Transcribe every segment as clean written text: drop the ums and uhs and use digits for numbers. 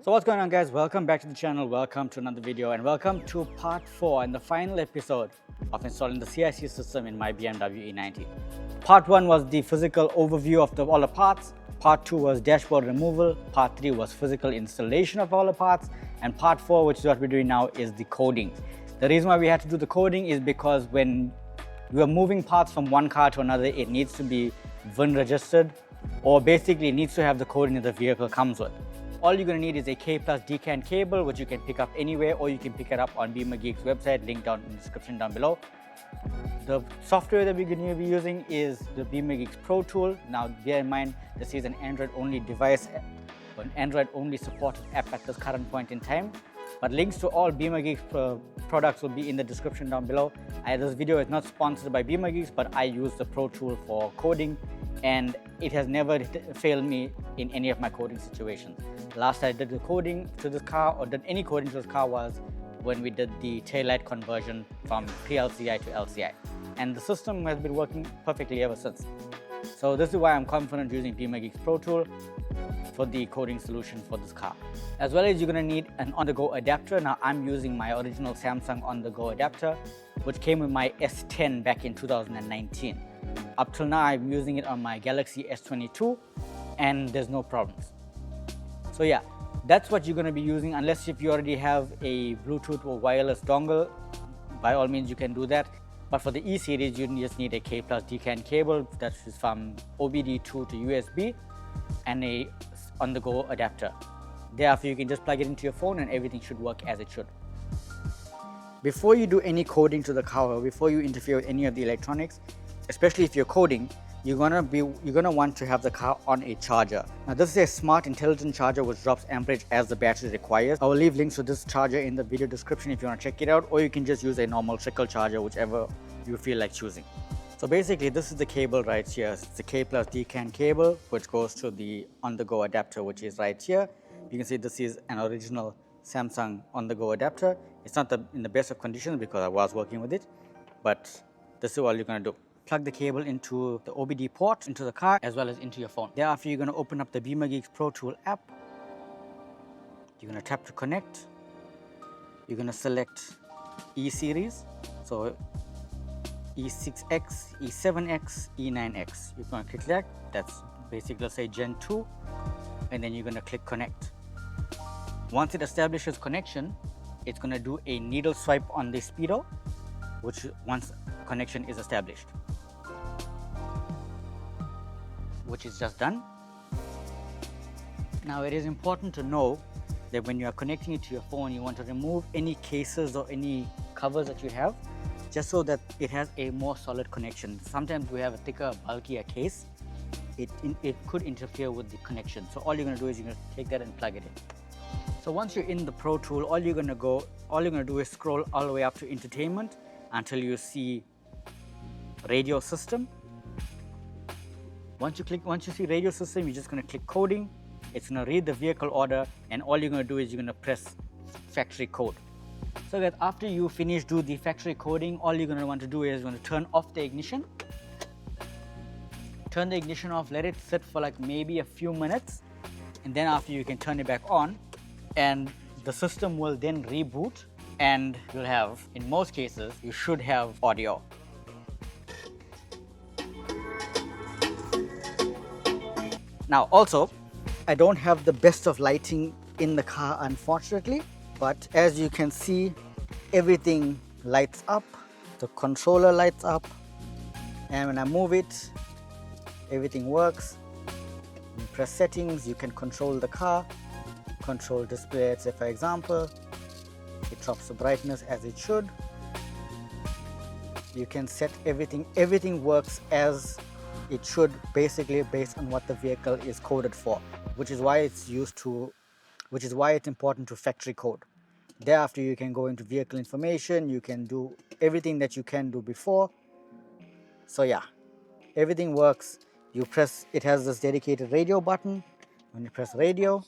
So what's going on, guys? Welcome back to the channel, welcome to another video, and welcome to part 4 and the final episode of installing the CIC system in my BMW E90. Part 1 was the physical overview of all the parts, part 2 was dashboard removal, part 3 was physical installation of all the parts, and part 4, which is what we're doing now, is the coding. The reason why we had to do the coding is because when you are moving parts from one car to another, it needs to be VIN registered, or basically it needs to have the coding that the vehicle comes with. All you're going to need is a K+ DCan cable, which you can pick up anywhere, or you can pick it up on Bimmergeeks website, link down in the description down below. The software that we're going to be using is the Bimmergeeks Protool. Now bear in mind, this is an Android-only device, an Android-only supported app at this current point in time. But links to all Bimmergeeks products will be in the description down below. This video is not sponsored by Bimmergeeks, but I use the Protool for coding, and it has never failed me in any of my coding situations. Last I did the coding to this car, or did any coding to this car, was when we did the taillight conversion from pre-LCI to LCI. And the system has been working perfectly ever since. So this is why I'm confident using Bimmergeeks Protool for the coding solution for this car. As well as you're going to need an on-the-go adapter. Now I'm using my original Samsung on-the-go adapter, which came with my S10 back in 2019. Up till now, I'm using it on my Galaxy S22 and there's no problems. So yeah, that's what you're going to be using, unless if you already have a Bluetooth or wireless dongle, by all means you can do that. But for the E series, you just need a K+ DCan cable that is from OBD2 to USB and a on-the-go adapter. Thereafter, you can just plug it into your phone and everything should work as it should. Before you do any coding to the car, or before you interfere with any of the electronics, especially if you're coding, you're gonna want to have the car on a charger. Now this is a smart intelligent charger which drops amperage as the battery requires. I will leave links to this charger in the video description if you want to check it out, or you can just use a normal trickle charger, whichever you feel like choosing. So basically this is the cable right here. It's the K+ DCan cable which goes to the on-the-go adapter, which is right here. You can see this is an original Samsung on-the-go adapter. It's not in the best of conditions because I was working with it, but this is all you're going to do. Plug the cable into the OBD port, into the car, as well as into your phone. Thereafter, you're going to open up the Bimmergeeks Protool app. You're going to tap to connect. You're going to select E series. So E6X, E7X, E9X. You're going to click that. That's basically, let's say, Gen 2. And then you're going to click connect. Once it establishes connection, it's going to do a needle swipe on the speedo, which once connection is established, which is just done. Now it is important to know that when you are connecting it to your phone, you want to remove any cases or any covers that you have, just so that it has a more solid connection. Sometimes we have a thicker, bulkier case. It could interfere with the connection. So all you're going to do is you're going to take that and plug it in. So once you're in the Pro Tool, all you're going to do is scroll all the way up to entertainment until you see radio system. Once you see radio system, you're just going to click coding. It's going to read the vehicle order, and all you're going to do is you're going to press factory code. So that after you finish do the factory coding, all you're going to want to do is you're going to turn off the ignition. Turn the ignition off, let it sit for like maybe a few minutes, and then after you can turn it back on, and the system will then reboot, and you'll have, in most cases, you should have audio. Now also, I don't have the best of lighting in the car, unfortunately, but as you can see, everything lights up, the controller lights up, and when I move it, everything works. You press settings, you can control the car, control display, let's say for example, it drops the brightness as it should. You can set everything works as it should, basically based on what the vehicle is coded for, which is why it's important to factory code. Thereafter, you can go into vehicle information, you can do everything that you can do before. So yeah, everything works. You press, it has this dedicated radio button. When you press radio,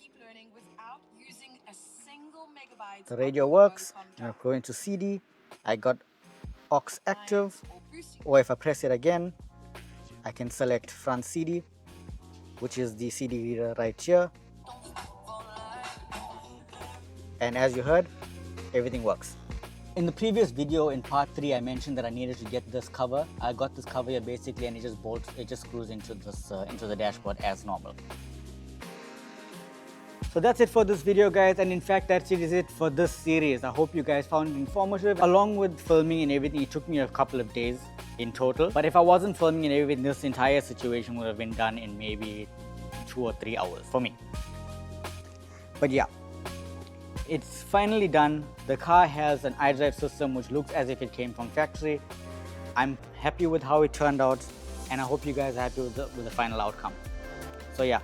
the radio works. I'm going to CD. I got aux active, or if I press it again, I can select front CD, which is the CD reader right here. And as you heard, everything works. In the previous video in part 3, I mentioned that I needed to get this cover. I got this cover here basically, and it just screws into this into the dashboard as normal. So that's it for this video, guys, and in fact that's it for this series. I hope you guys found it informative. Along with filming and everything, it took me a couple of days in total, but if I wasn't filming and everything, this entire situation would have been done in maybe 2 or 3 hours for me. But yeah, it's finally done. The car has an iDrive system which looks as if it came from factory. I'm happy with how it turned out, and I hope you guys are happy with the final outcome. So yeah,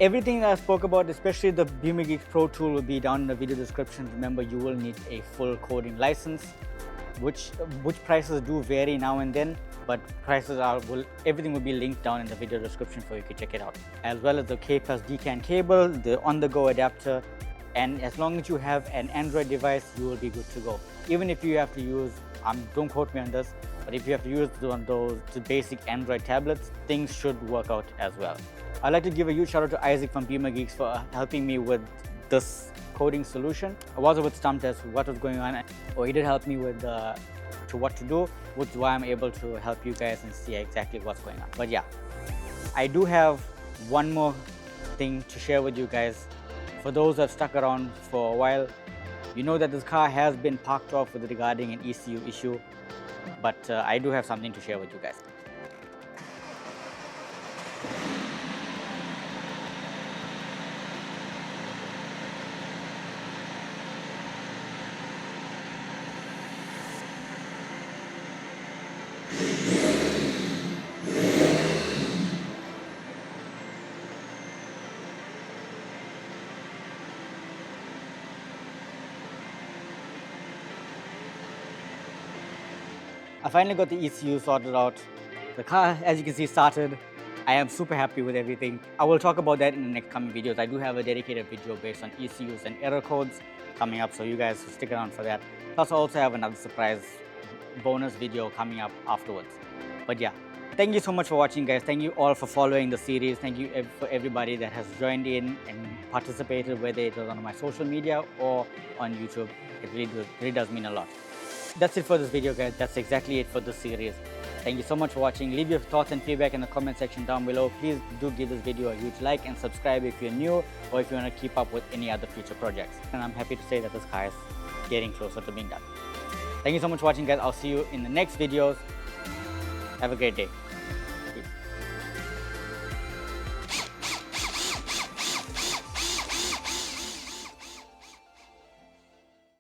everything that I spoke about, especially the Bimmergeeks Protool, will be down in the video description. Remember, you will need a full coding license, which prices do vary now and then, but everything will be linked down in the video description for you to check it out. As well as the K plus DCan cable, the on-the-go adapter, and as long as you have an Android device, you will be good to go. Even if you have to use, don't quote me on this, but if you have to use the basic Android tablets, things should work out as well. I'd like to give a huge shout out to Isaac from Bimmergeeks for helping me with this coding solution. I was a bit stumped as to what was going on, or he did help me with to what to do, which is why I'm able to help you guys and see exactly what's going on. But yeah, I do have one more thing to share with you guys. For those that have stuck around for a while, you know that this car has been parked off regarding an ECU issue, but I do have something to share with you guys. I finally got the ECU sorted out. The car, as you can see, started. I am super happy with everything. I will talk about that in the next coming videos. I do have a dedicated video based on ECUs and error codes coming up, so you guys stick around for that. Plus, I also have another surprise bonus video coming up afterwards. But yeah, thank you so much for watching, guys. Thank you all for following the series. Thank you for everybody that has joined in and participated, whether it was on my social media or on YouTube. It really does mean a lot. That's it for this video, guys. That's exactly it for this series. Thank you so much for watching. Leave your thoughts and feedback in the comment section down below. Please do give this video a huge like and subscribe if you're new, or if you want to keep up with any other future projects. And I'm happy to say that this car is getting closer to being done. Thank you so much for watching, guys. I'll see you in the next videos. Have a great day.